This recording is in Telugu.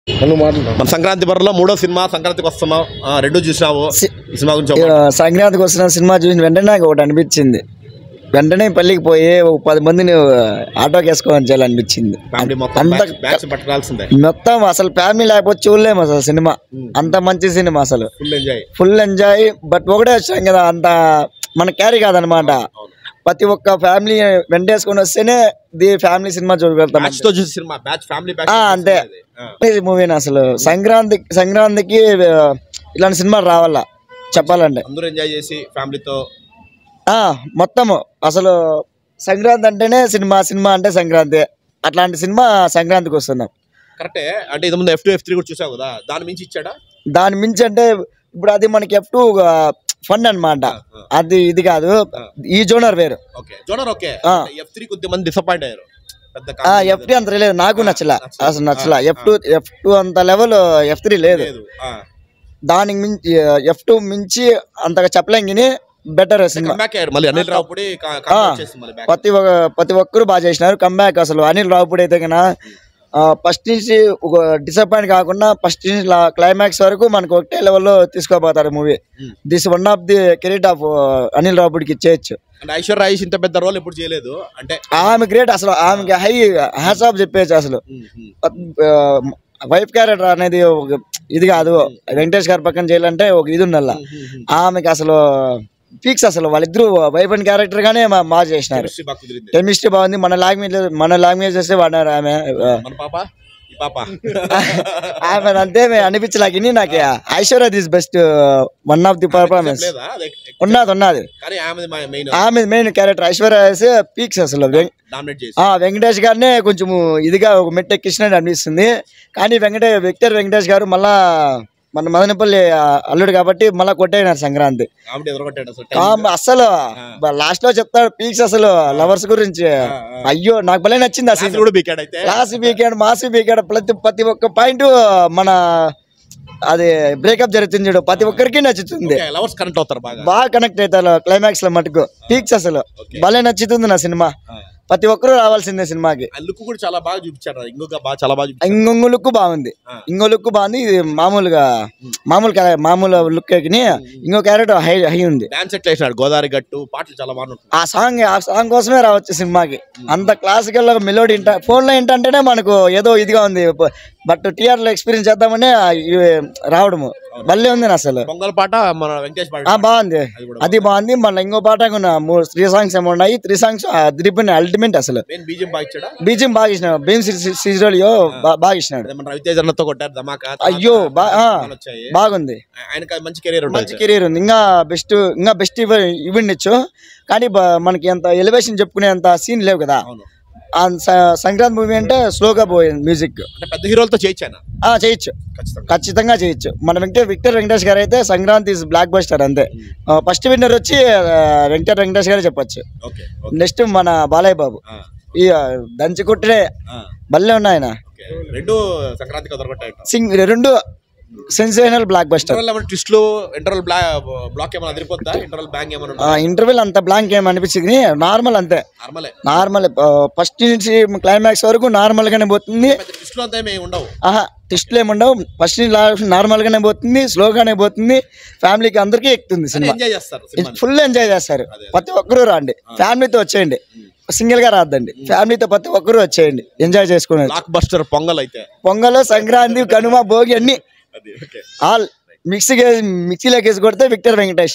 మన సంక్రాంతి బరిలో మూడో సినిమా సంక్రాంతికి వస్తున్నాం, రెండు చూసినావు. సినిమా గురించి సంక్రాంతికి వస్తున్న సినిమా చూసిన వెంటనే నాకు ఒకటి అనిపించింది. వెంటనే పల్లికి పోయి 10 మందిని ఆటోకి వేసుకోవాలని చేయాలనిపించింది. మొత్తం అసలు ఫ్యామిలీ లేకపోతే చూడలేము అసలు సినిమా. అంత మంచి సినిమా అసలు, ఫుల్ ఎంజాయ్. బట్ ఒకటే వచ్చాం కదా, అంత మన క్యారీ కాదనమాట. ప్రతి ఒక్క ఫ్యామిలీ వెంటేసుకొని వస్తేనే ఫ్యామిలీ సినిమా చూడగలుగుతాం. అంతే మూవీని అసలు సంక్రాంతికి ఇలాంటి సినిమా రావాలా చెప్పాలంటే. మొత్తము అసలు సంక్రాంతి అంటేనే సినిమా అంటే సంక్రాంతి. అట్లాంటి సినిమా సంక్రాంతికి వస్తున్నాం. కరెక్టే. అంటే ఇది ముందు F2 F3 కూడా చూసావు కదా, దాని మించి ఇచ్చాడా? దాని మించి అంటే ఇప్పుడు అది మనకి F2 ఫన్ అనమాట, అది ఇది కాదు. ఈ జోనర్ వేరు. F3 అంత లేదు, నాకు నచ్చలా అసలు నచ్చలా. F2 అంత లెవెల్ F3 లేదు. దానికి మించి F2 మించి అంతగా చెప్పలేం కానీ బెటర్ సినిమా. ప్రతి ఒక్కరు బాగా చేసినారు కంబ్యాక్. అసలు అనిల్ రావుపూడి అయితే కన్నా ఫస్ట్ నుంచి ఒక డిసప్పాయింట్ కాకుండా ఫస్ట్ నుంచి క్లైమాక్స్ వరకు మనకు ఒకటే లెవెల్లో తీసుకోబోతారు movie. This one of the career of Anil రావుపూడికి ఇచ్చేయచ్చు. ఐశ్వర్య రాజేష్ ఇంత పెద్ద రోల్ ఎప్పుడు చేయలేదు అంటే ఆమె గ్రేట్ అసలు. ఆమెకి హ్యాట్స్ ఆఫ్ చెప్పేయచ్చు అసలు. వైఫ్ క్యారెక్టర్ అనేది ఇది కాదు, వెంకటేష్ గారి పక్కన చేయాలంటే ఒక ఇది ఉండాల. ఆమెకి అసలు ఫిక్స్ అసలు. వాళ్ళిద్దరు వైఫ్ అండ్ క్యారెక్టర్ గానే బాగా చేసినారు. కెమిస్ట్రీ బాగుంది. మన లాంగ్వేజ్ చేస్తే వాడినారు. ఆమె అంతే అనిపించలేక నాకు Aishwarya this best one of the performance ఉన్నది. ఆమె మెయిన్ క్యారెక్టర్ ఐశ్వర్య పీక్స్ అసలు. వెంకటేష్ గారినే కొంచెం ఇదిగా ఒక మెట్టెక్కిచ్చినట్టు అనిపిస్తుంది. కానీ విక్టర్ వెంకటేష్ గారు మళ్ళా మన మదనపల్లి అల్లుడు కాబట్టి మళ్ళా కొట్టేనారు సంక్రాంతి. అసలు లాస్ట్ లో చెప్తాడు పీక్స్ అసలు లవర్స్ గురించి. అయ్యో నాకు భలే నచ్చింది అసలు. క్లాస్ బీకాడు, మాస్ బీకాడు. ప్రతి ఒక్క పాయింట్ మన అది బ్రేకప్ జరుగుతుంది చూడు, ప్రతి ఒక్కరికి నచ్చుతుంది. బాగా కనెక్ట్ అవుతారు క్లైమాక్స్ లో మటుకు. పీక్స్ అసలు భలే నచ్చుతుంది నా సినిమా. ప్రతి ఒక్కరు రావాల్సిందే సినిమాకి. ఇంకొక లుక్ బాగుంది. ఇది మామూలు లుక్ ఇంకో క్యారెక్టర్ హై ఉంది. గోదావరి గట్టు పాటలు చాలా బాగుంది. ఆ సాంగ్ కోసమే రావచ్చు సినిమాకి. అంత క్లాసికల్ మెలోడీ ఫోన్ లో ఏంటంటేనే మనకు ఏదో ఇదిగా ఉంది. బట్ థియేటర్ లో ఎక్స్పీరియన్స్ చేద్దామని రావడము భలే ఉంది అసలు. పాట బాగుంది, అది బాగుంది. మళ్ళీ ఇంకో పాట 3 సాంగ్స్ ఏమో ఉన్నాయి. 3 సాంగ్స్ అల్టిమేట్ అసలు. బీజియం బాగా ఇచ్చినాడు. భీమ్ సిజ్రోలియో బాగా ఇచ్చినాడు. అయ్యో బాగుంది. మంచి కెరీర్ ఉంది. ఇంకా బెస్ట్ ఇవ్వండిచ్చు. కానీ మనకి అంత ఎలివేషన్ చెప్పుకునే అంత సీన్ లేవు కదా. సంక్రాంతి మూవీ అంటే స్లోగా పోయింది. మ్యూజిక్ పెద్ద హీరోలతో చేయొచ్చు, ఖచ్చితంగా చేయొచ్చు. మన విక్టర్ వెంకటేష్ గారు అయితే సంక్రాంతి బ్లాక్ బస్టర్ అంతే. ఫస్ట్ విన్నర్ వచ్చి విక్టర్ వెంకటేష్ గారు చెప్పొచ్చు. నెక్స్ట్ మన బాలయ్య బాబు ఈ దంచి కొట్టే భలే ఉన్నాయి. ఆయన రెండు సెన్సేషనల్ బ్లాక్ బస్టర్. ఇంటర్వెల్ అంత బ్లాంక్ ఏమి అనిపించింది. నార్మల్ అంతే, నార్మల్. ఫస్ట్ నుంచి క్లైమాక్స్ వరకు నార్మల్ గానే పోతుంది. టెస్ట్లు ఏముండవు. ఫస్ట్ నుంచి నార్మల్ గానే పోతుంది, స్లోగానే పోతుంది. ఫ్యామిలీకి అందరికీ ఎక్కుతుంది సినిమా. ఫుల్ ఎంజాయ్ చేస్తారు. ప్రతి ఒక్కరూ రండి, ఫ్యామిలీతో వచ్చేయండి. సింగిల్ గా రాద్దండి, ఫ్యామిలీతో ప్రతి ఒక్కరూ వచ్చేయండి, ఎంజాయ్ చేసుకునేది. పొంగల్, సంక్రాంతి, కనుమ, భోగి అన్ని ఆల్ మిక్సీలోకి వేసి కొడితే విక్టర్ వెంకటేష్.